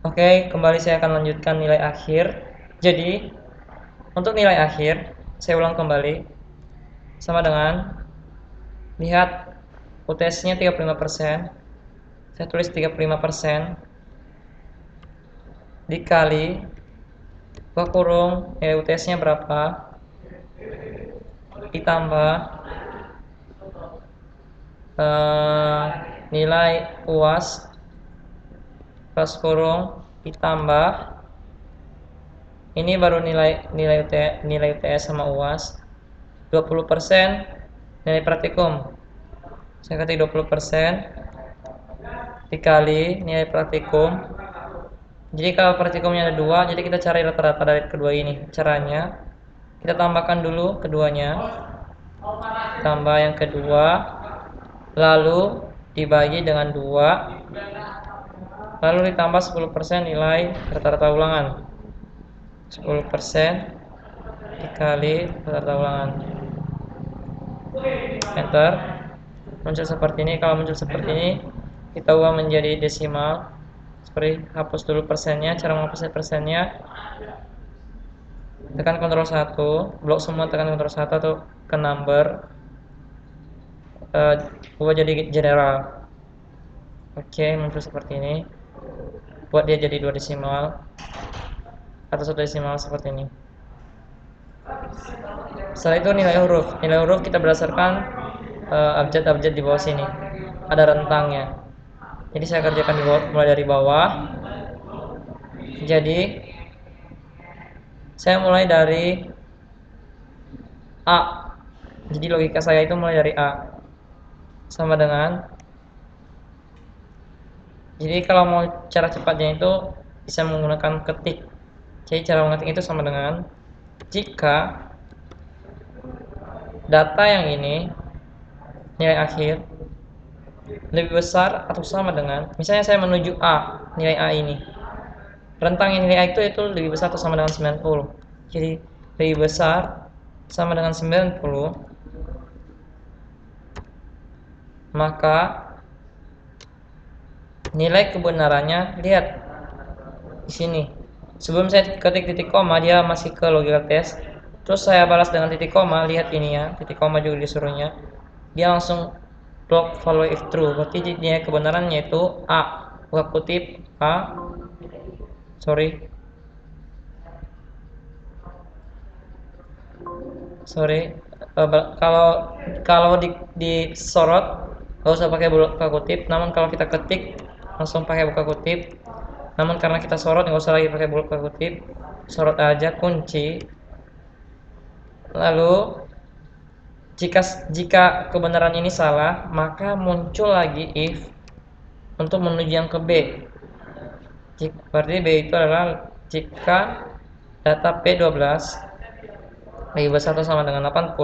Oke, kembali saya akan lanjutkan nilai akhir. Jadi, untuk nilai akhir, saya ulang kembali. Sama dengan, lihat UTS-nya 35%. Saya tulis 35% dikali buka kurung, UTS-nya berapa, ditambah nilai UAS plus kurung, ditambah ini baru nilai UTS sama UAS, 20% nilai praktikum. Saya ketik 20% dikali nilai praktikum. Jadi kalau praktikumnya ada 2, jadi kita cari rata-rata dari kedua ini. Caranya, kita tambahkan dulu keduanya, tambah yang kedua, lalu dibagi dengan 2, lalu ditambah 10% nilai rata-rata ulangan. 10% dikali rata-rata ulangan. Enter. Muncul seperti ini. Kalau muncul seperti ini, kita ubah menjadi desimal. Seperti hapus dulu persennya. Cara menghapus persennya, tekan Ctrl 1, blok semua, tekan Ctrl 1 atau ke number, ubah jadi general. Oke, muncul seperti ini. Buat dia jadi 2 desimal atau 1 desimal seperti ini. Setelah itu nilai huruf kita berdasarkan abjad-abjad di bawah sini, ada rentangnya. Jadi saya kerjakan mulai dari bawah. Jadi saya mulai dari A. Jadi logika saya itu mulai dari A. Sama dengan, jadi kalau mau cara cepatnya itu bisa menggunakan ketik. Jadi cara mengetik itu sama dengan, jika data yang ini nilai akhir lebih besar atau sama dengan, misalnya saya menuju A, nilai A ini, rentang nilai A itu lebih besar atau sama dengan 90. Jadi lebih besar sama dengan 90, maka nilai kebenarannya, lihat di sini. Sebelum saya ketik titik koma, dia masih ke logical test. Terus saya balas dengan titik koma, lihat ini ya, titik koma juga disuruhnya. Dia langsung block follow if true. Berarti nilai kebenarannya itu A, buka kutip A. Kalau disorot nggak usah pakai buka kutip, namun kalau kita ketik langsung pakai buka kutip. Namun karena kita sorot nggak usah lagi pakai buka kutip, sorot aja kunci. Lalu jika kebenaran ini salah, maka muncul lagi if untuk menuju yang ke B. Berarti B itu adalah jika data P12 lebih besar atau sama dengan 80.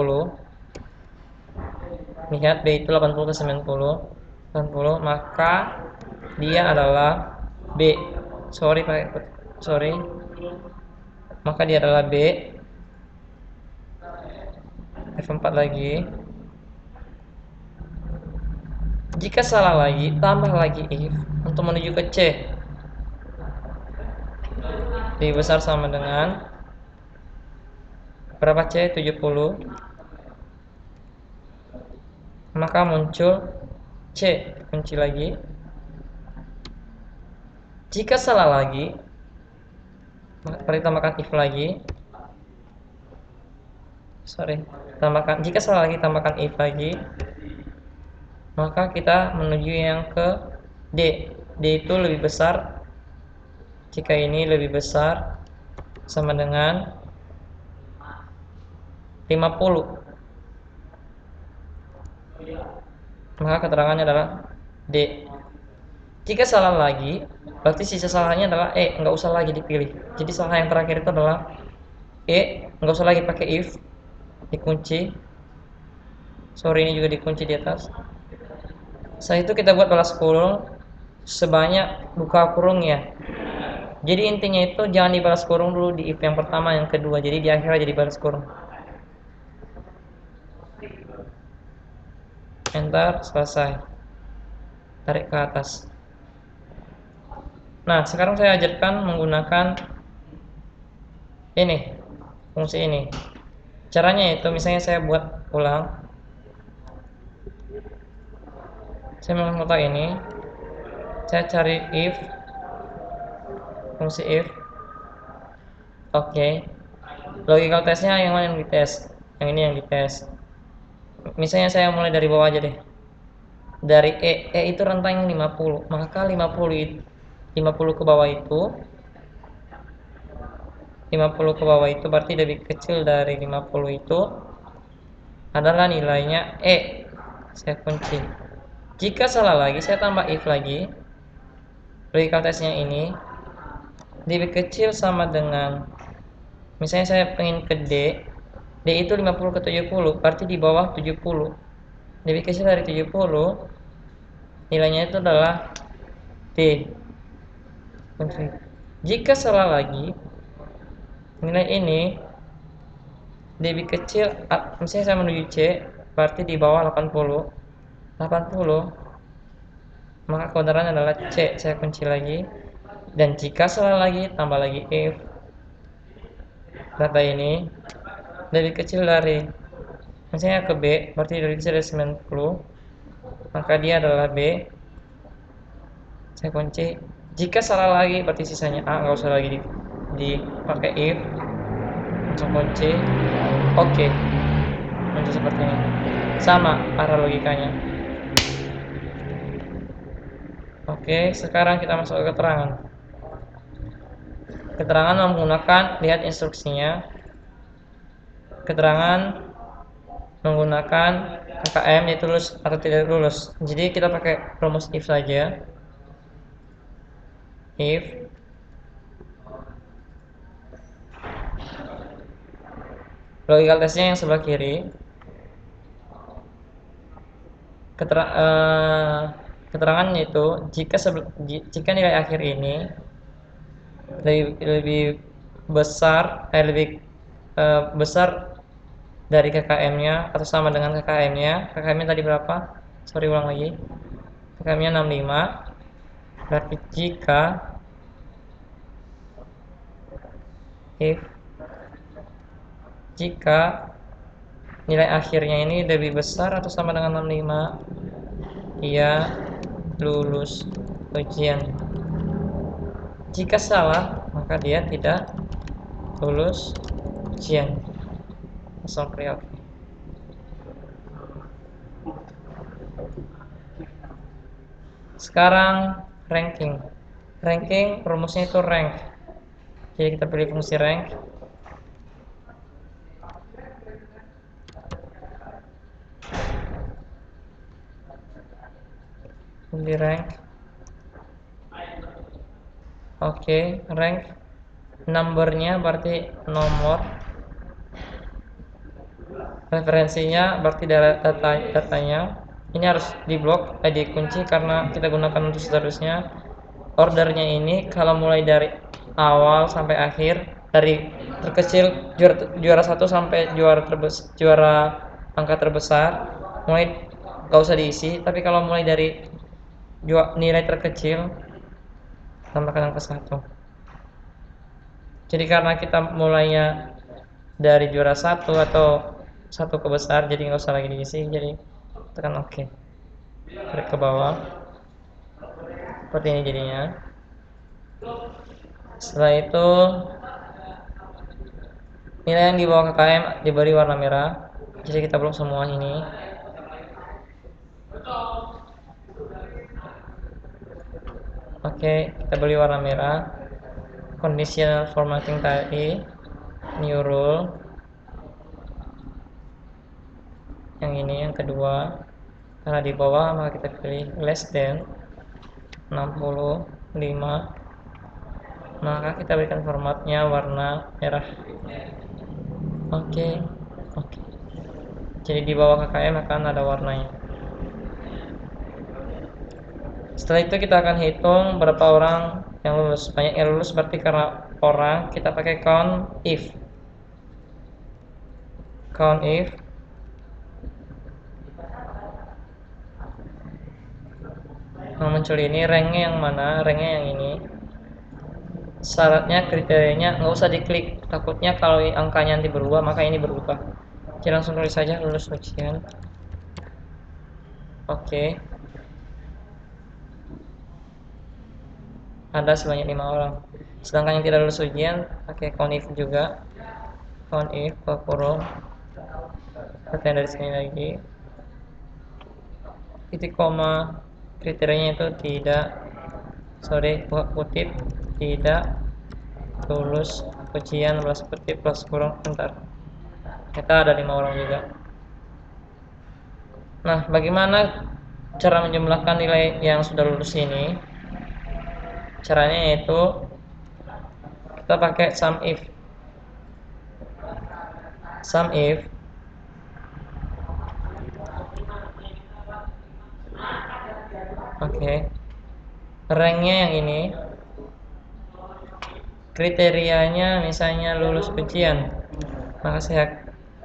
Lihat B itu 80 ke 90, maka dia adalah B. Maka dia adalah B. F4 lagi. Jika salah lagi, tambah lagi if untuk menuju ke C. Lebih besar sama dengan berapa C? 70. Maka muncul C, kunci lagi. Jika salah lagi, mari tambahkan if lagi. Jika salah lagi, tambahkan if lagi. Maka kita menuju yang ke D. D itu lebih besar. Jika ini lebih besar sama dengan 50, maka keterangannya adalah D. Jika salah lagi, berarti sisa salahnya adalah E, nggak usah lagi dipilih. Jadi salah yang terakhir itu adalah E, nggak usah lagi pakai if, dikunci. Ini juga dikunci di atas. Setelah itu kita buat balas kurung sebanyak buka kurung ya. Jadi intinya itu jangan dibalas kurung dulu di if yang pertama, yang kedua. Jadi di akhirnya jadi balas kurung. Enter, selesai. Tarik ke atas. Nah, sekarang saya ajarkan menggunakan ini, fungsi ini. Caranya itu misalnya saya buat ulang. Saya menggunakan kotak ini. Saya cari if, fungsi if. Oke. Logical testnya yang mana yang dites? Yang ini yang dites. Misalnya saya mulai dari bawah aja deh. Dari E itu rentang 50, maka 50 ke bawah itu 50 ke bawah itu berarti lebih kecil dari 50 itu adalah nilainya E. Saya kunci. Jika salah lagi, saya tambah if lagi. Logical testnya ini lebih kecil sama dengan, misalnya saya pengen ke D. D itu 50 ke 70, berarti di bawah 70. Lebih kecil dari 70, nilainya itu adalah D. Jika salah lagi, nilai ini lebih kecil, misalnya saya menuju C, berarti di bawah 80, maka kebenarannya adalah C. Saya kunci lagi. Dan jika salah lagi, tambah lagi if data ini lebih kecil dari, misalnya ke B, berarti lebih kecil dari 90, maka dia adalah B. Saya kunci. Jika salah lagi, berarti sisanya A, nggak usah lagi dipakai if, langsung kunci. Oke, muncul seperti ini. Sama arah logikanya. Oke, sekarang kita masuk ke keterangan. Keterangan menggunakan, lihat instruksinya. Keterangan menggunakan KKM, yaitu lulus atau tidak lulus. Jadi kita pakai rumus if saja. If logical testnya yang sebelah kiri. Keterangannya itu jika nilai akhir ini lebih besar besar dari KKM-nya atau sama dengan KKM-nya. KKM-nya tadi berapa? Sorry, ulang lagi. KKM-nya 65. Berarti jika nilai akhirnya ini lebih besar atau sama dengan 65, dia lulus ujian. Jika salah, maka dia tidak lulus ujian. Langsung oke. Sekarang ranking. Ranking rumusnya itu rank. Jadi kita pilih fungsi rank. Pilih rank. Oke, rank. Numbernya berarti nomor. Referensinya berarti datanya. Ini harus diblok, dikunci karena kita gunakan untuk seterusnya. Ordernya ini kalau mulai dari awal sampai akhir, dari terkecil juara 1 sampai juara angka terbesar, mulai gak usah diisi. Tapi kalau mulai dari nilai terkecil, tambahkan angka 1. Jadi karena kita mulainya dari juara 1 atau 1 ke besar, jadi nggak usah lagi diisi. Jadi tekan OK. Tarik ke bawah seperti ini jadinya. Setelah itu nilai yang di bawah KKM diberi warna merah. Jadi kita blok semua ini. Oke, kita beri warna merah. Conditional formatting tadi, new rule. Yang ini yang kedua. Karena di bawah maka kita pilih less than 65, maka kita berikan formatnya warna merah. Oke. Jadi di bawah KKM akan ada warnanya. Setelah itu kita akan hitung berapa orang yang lulus. Banyak yang lulus berarti karena orang, kita pakai count if. Nah, muncul ini ranknya yang mana? Ranknya yang ini. syaratnya kriterianya nggak usah diklik, takutnya kalau angkanya nanti berubah maka ini berubah. Oke, langsung tulis saja lulus ujian. Oke, ada sebanyak 5 orang. Sedangkan yang tidak lulus ujian pakai count if juga, count if kurung yang dari sini lagi, titik koma, kriterianya itu buka kutip, tidak lulus ujian plus kutip plus kurung entar. Kita ada 5 orang juga. Nah, bagaimana cara menjumlahkan nilai yang sudah lulus ini? Caranya yaitu kita pakai sum if. Sum if ranknya yang ini, kriterianya misalnya lulus ujian, maka saya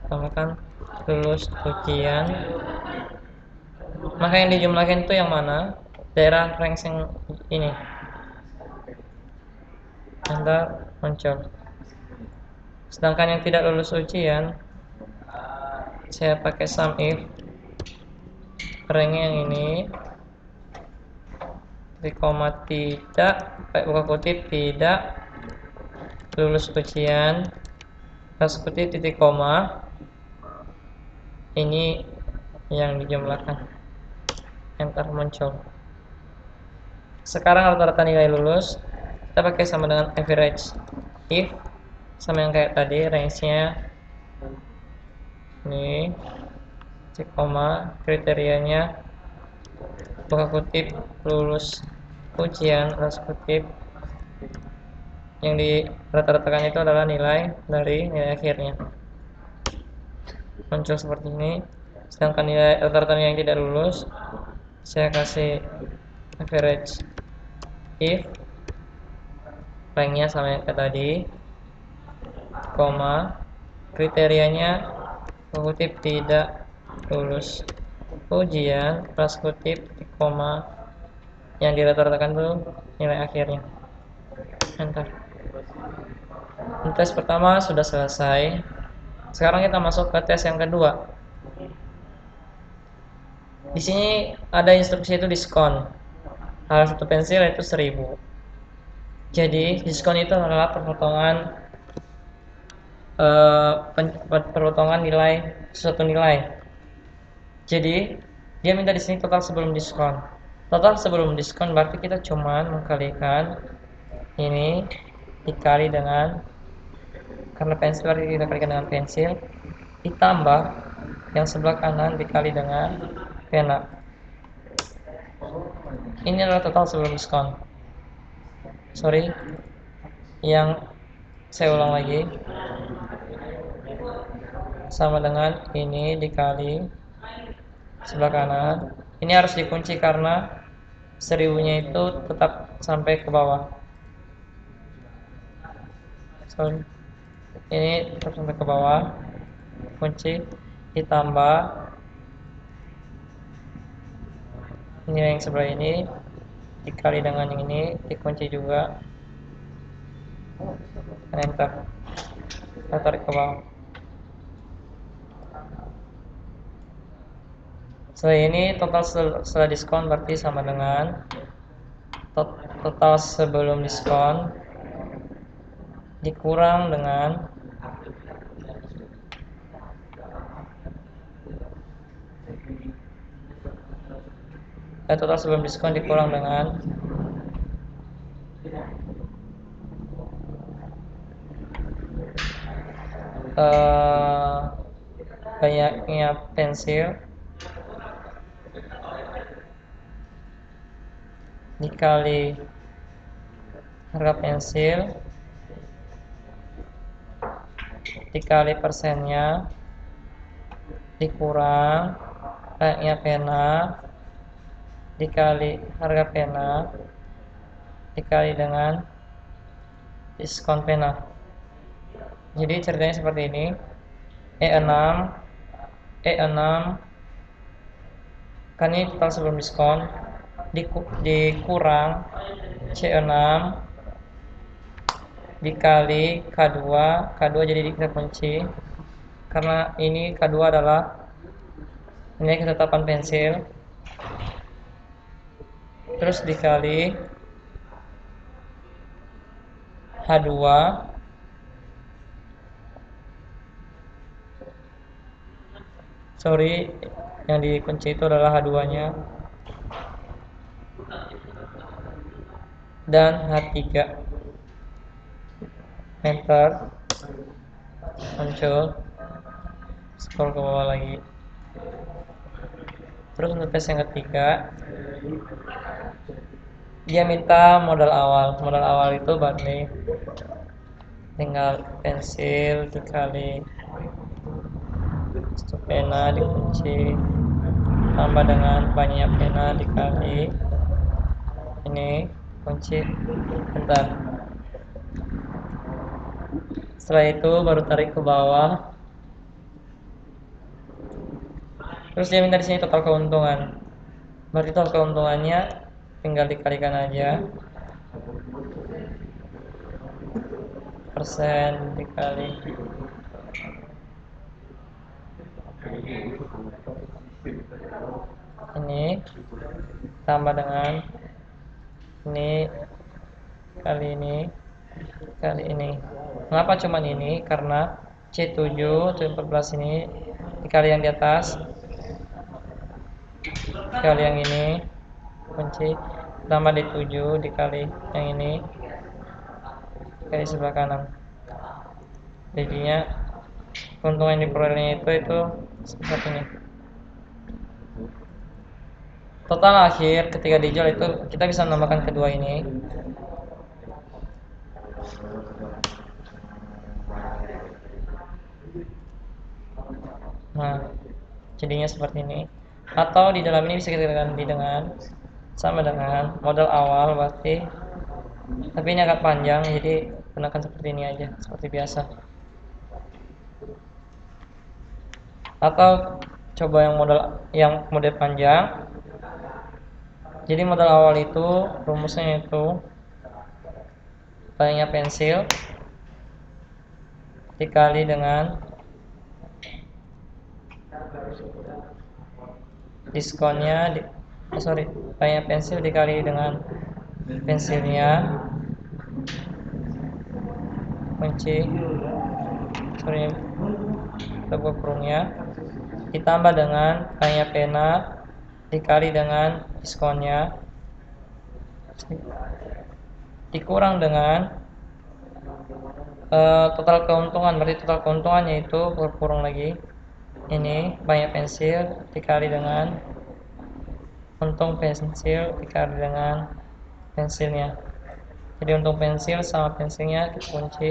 tambahkan lulus ujian. Maka yang dijumlahkan itu yang mana? Daerah rank yang ini. Anda muncul. Sedangkan yang tidak lulus ujian, saya pakai sum if ranknya yang ini, titik koma tidak, buka kutip tidak lulus ujian, plus kutip titik koma, ini yang dijumlahkan, enter muncul. Sekarang rata-rata nilai lulus kita pakai sama dengan average if, sama yang kayak tadi, range-nya ini, titik koma, kriterianya buka kutip lulus ujian plus kutip, yang di rata-ratakan itu adalah nilai dari nilai akhirnya, muncul seperti ini. Sedangkan nilai rata-rata yang tidak lulus saya kasih average if ranknya sama yang kayak tadi, koma, kriterianya kutip tidak lulus ujian plus kutip koma, yang dirata-ratakan itu nilai akhirnya, enter. Tes pertama sudah selesai. Sekarang kita masuk ke tes yang kedua. Di sini ada instruksi itu diskon. Harga satu pensil itu 1000. Jadi diskon itu adalah pemotongan nilai suatu nilai. Jadi dia minta di sini total sebelum diskon. Total sebelum diskon berarti kita cuma mengkalikan ini dikali dengan, karena pensil berarti kita kalikan dengan pensil, ditambah yang sebelah kanan dikali dengan pena. Ini adalah total sebelum diskon. Saya ulang lagi, sama dengan ini dikali sebelah kanan. Ini harus dikunci karena 1000-nya itu tetap sampai ke bawah. Ini tetap sampai ke bawah, kunci, ditambah nilai yang sebelah ini dikali dengan yang ini, dikunci juga, enter, kita tarik ke bawah. Setelah ini total setelah diskon berarti sama dengan total sebelum diskon dikurang dengan total sebelum diskon dikurang dengan banyaknya pensil dikali harga pensil dikali persennya dikurang banyaknya pena dikali harga pena dikali dengan diskon pena. Jadi ceritanya seperti ini, E6 kan ini total sebelum diskon dikurang C6 dikali K2. K2 jadi kita kunci karena ini K2 adalah nilai ketetapan pensil, terus dikali H2 yang dikunci itu adalah H2 nya dan H3. Enter, muncul, scroll ke bawah lagi. Terus untuk tes yang ketiga, dia minta modal awal itu berarti tinggal pensil dikali satu pena dikunci tambah dengan banyak pena dikali ini kunci, bentar. Setelah itu baru tarik ke bawah. Terus dia minta di sini total keuntungan. Berarti total keuntungannya tinggal dikalikan aja. Persen dikali ini tambah dengan ini kali ini kali ini. Mengapa cuman ini? Karena C7 C14 ini dikali yang di atas dikali yang ini kunci tambah D7 dikali yang ini dikali sebelah kanan, jadinya keuntungan yang diperolehnya itu seperti ini. Total akhir ketika dijual itu kita bisa menambahkan kedua ini. Nah, jadinya seperti ini. Atau di dalam ini bisa kita ganti dengan sama dengan modal awal berarti, tapi ini agak panjang jadi gunakan seperti ini aja seperti biasa. Atau coba yang model panjang. Jadi modal awal itu rumusnya itu banyak pensil dikali dengan diskonnya banyak pensil dikali dengan pensilnya kunci tebal kurungnya ditambah dengan banyak pena dikali dengan diskonnya dikurang dengan total keuntungan. Berarti total keuntungannya itu berkurang lagi ini banyak pensil dikali dengan untung pensil dikali dengan pensilnya. Jadi untung pensil sama pensilnya kita kunci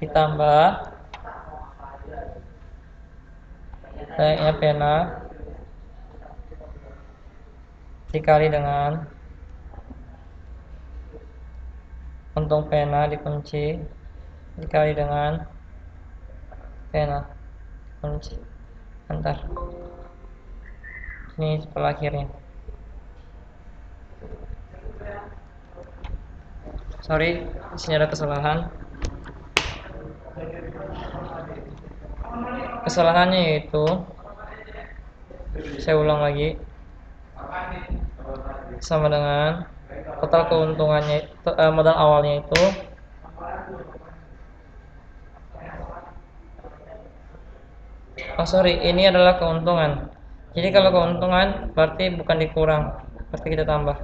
ditambah banyaknya pena dikali dengan untung pena dikunci dikali dengan pena kunci. Bentar, ini setelah akhirnya. Sorry, disini ada kesalahan. Kesalahannya yaitu, saya ulang lagi, sama dengan total keuntungannya modal awalnya itu ini adalah keuntungan. Jadi kalau keuntungan berarti bukan dikurang, berarti kita tambah.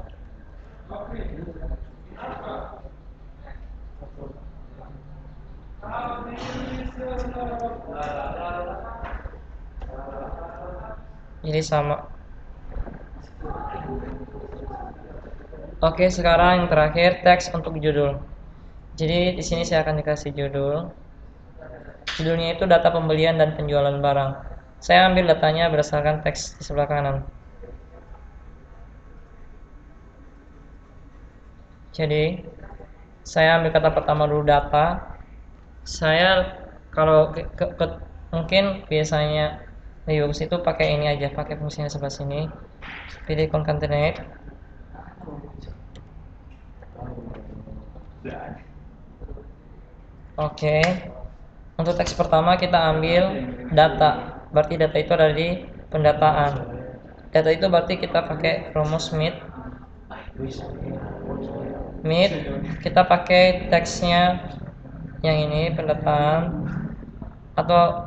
Jadi sama. Oke, sekarang yang terakhir teks untuk judul. Jadi di sini saya akan dikasih judul. Judulnya itu data pembelian dan penjualan barang. Saya ambil datanya berdasarkan teks di sebelah kanan. Jadi saya ambil kata pertama dulu data. Saya kalau mungkin biasanya di bagus itu pakai ini aja, pakai fungsinya sebelah sini. Pilih concatenate. Oke. Untuk teks pertama kita ambil data. Berarti data itu ada di pendataan. Data itu berarti kita pakai rumus MIT. Kita pakai teksnya yang ini pendataan atau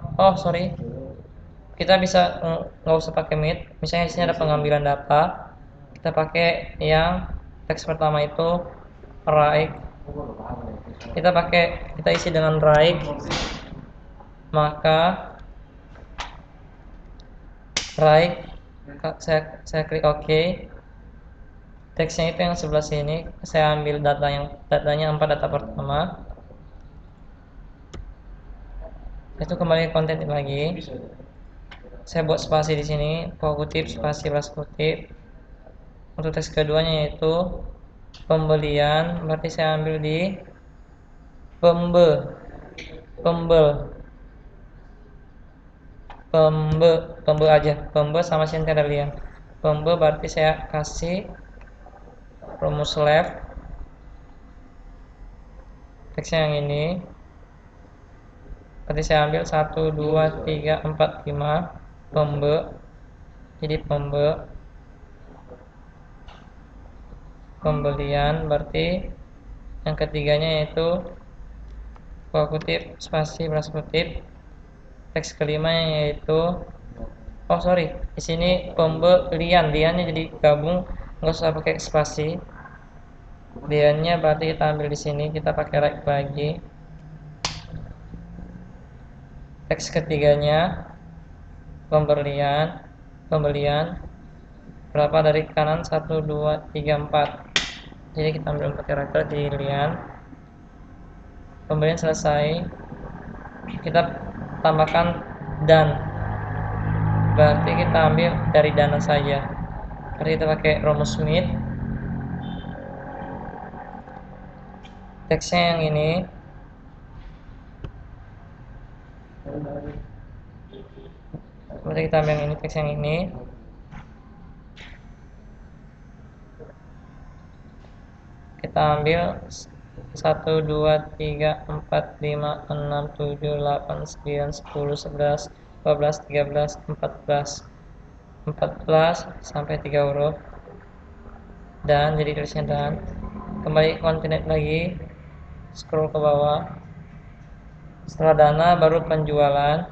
kita bisa nggak usah pakai MIT. Misalnya di sini ada pengambilan data, kita pakai yang teks pertama itu right. Kita isi dengan right, maka right saya klik OK. Teksnya itu yang sebelah sini, saya ambil datanya 4 data pertama. Itu kembali ke konten lagi. Saya buat spasi di sini, kutip spasi plus kutip. Untuk teks keduanya yaitu pembelian, berarti saya ambil di pembe aja, pembe sama centerlian. Pembe berarti saya kasih rumus left, teksnya yang ini, berarti saya ambil 1, 2, 3, 4, 5 pembe, jadi pembelian, berarti yang ketiganya yaitu kutip spasi plus kutip. Teks kelima yaitu di sini pembelian, liannya jadi gabung, nggak usah pakai spasi. Liannya berarti kita ambil di sini, kita pakai right lagi. Teks ketiganya pembelian berapa dari kanan, 1, 2, 3, 4, jadi kita ambil 4 karakter di lian. Pembelian selesai, kita tambahkan dan, berarti kita ambil dari dana saja. Berarti kita pakai rumus Smith. Teksnya yang ini, berarti kita ambil yang ini, teks yang ini. Kita ambil 1, 2, 3, 4, 5, 6, 7, 8, 9, 10, 11, 12, 13, 14 sampai 3 huruf, dan jadi tulisnya dan. Kembali ke konten lagi, scroll ke bawah. Setelah dana baru penjualan,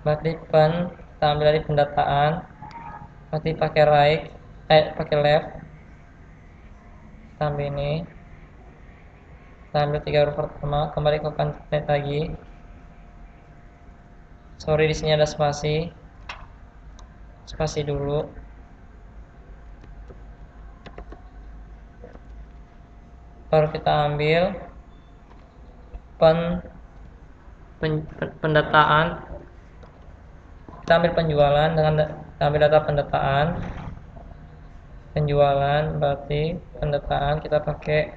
berarti kita ambil dari pendataan, berarti pakai pakai left, kita ambil ini, kita ambil 3 huruf pertama. Kembali ke konten lagi, di sini ada spasi dulu. Baru kita ambil pendataan, kita ambil penjualan dengan ambil data pendataan, berarti pendataan kita pakai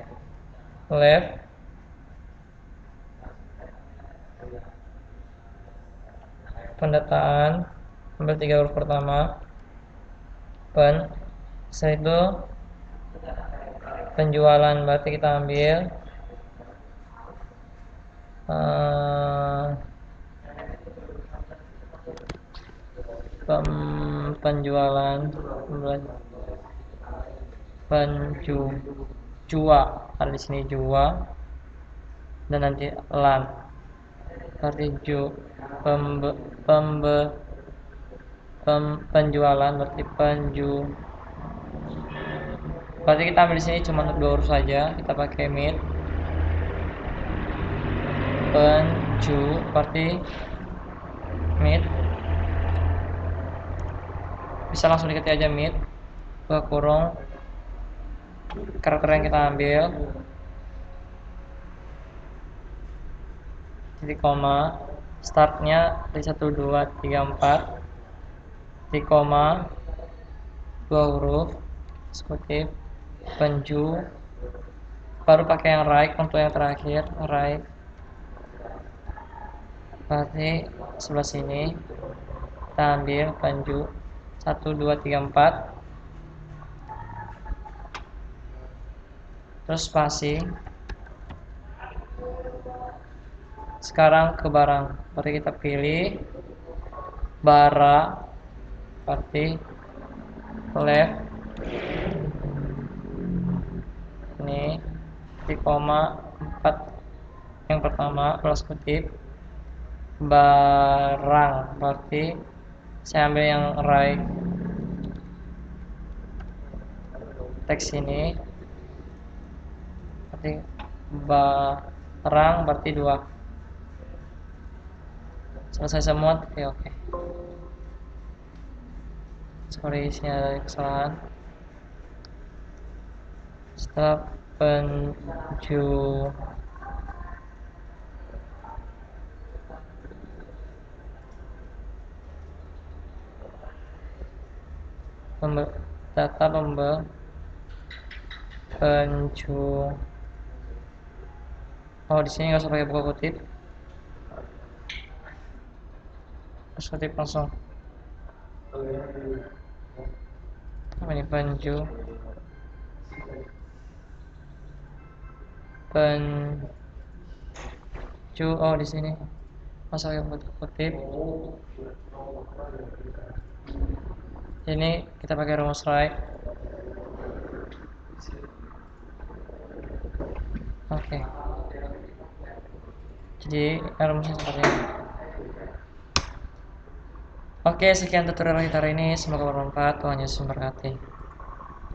left, pendataan, ambil 3 huruf pertama, setelah itu penjualan, berarti kita ambil penjualan, jua, ada di sini jua, dan nanti lan, berarti penjualan, berarti berarti kita ambil di sini cuma untuk 2 huruf saja, kita pakai mid. Berarti mid, bisa langsung diketik aja mid, kurung karakter yang kita ambil, titik koma, startnya dari 1, 2, 3, 4, titik koma, 2 huruf, kutip, baru pakai yang right untuk yang terakhir, right, berarti sebelah sini kita ambil 1, 2, 3, 4, terus spasi, Sekarang ke barang, berarti kita pilih bara, berarti left ini di koma 4 yang pertama plus kutip, barang berarti saya ambil yang right, teks ini berarti barang berarti 2. Selesai semua. Oke. Sorry, sini ada kesalahan. Setelah data penju. Oh, di sini nggak usah pakai buka kutip. Kutip langsung. Ini penju. Oh, di sini masa pakai kutip. Ini kita pakai rumus right. Oke. Jadi rumusnya seperti ini. Oke, sekian tutorial kita hari ini. Semoga bermanfaat. Tuhan Yesus memberkati.